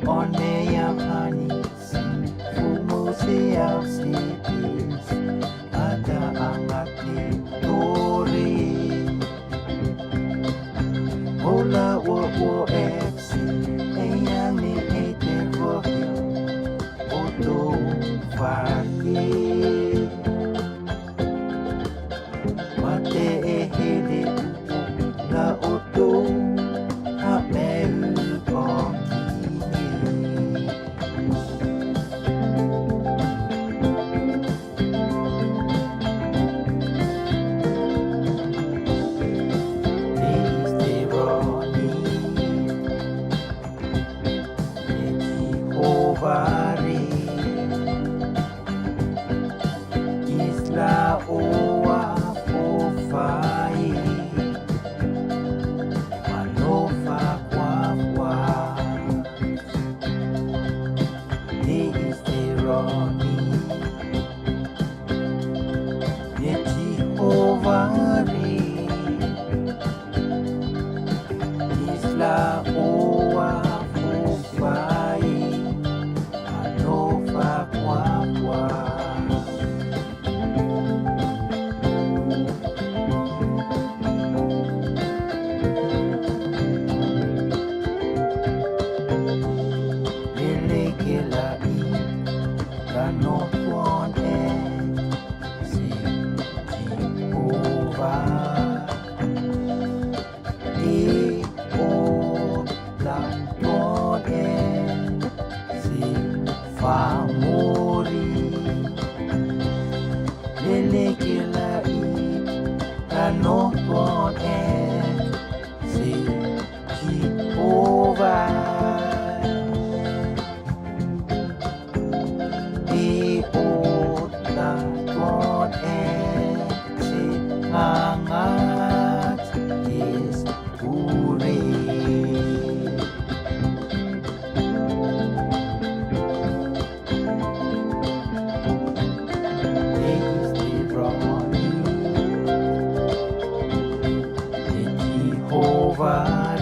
Oneyakanisi Fumuseyausipis Ada angat ni Tori Ola wo FC Eyang ni Ete Rohyo Oto Faki Mate ehele La Oto Hameru Isla Oa Fofai Manofa Kwakwa Desteroni Yehovari Isla Oa Fofai Manofa Kwakwa No one else Jehovah E O la pode si famori Lele que la no one else Jehovah Angat is puri Desteroni Jehovah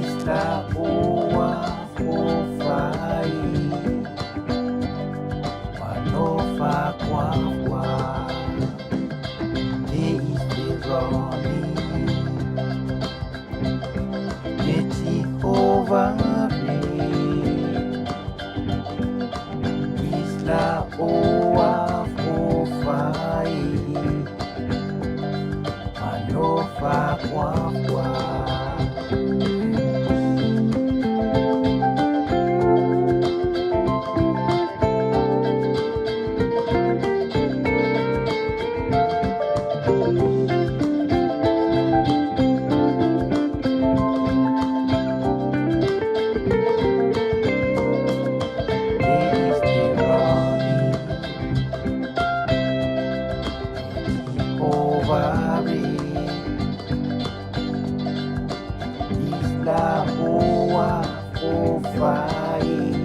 Isla Oa Fofai Manofa Kwakwa Desteroni Jehovah Isla Oa Fofai Manofa Kwakwa Isla Oa Fofai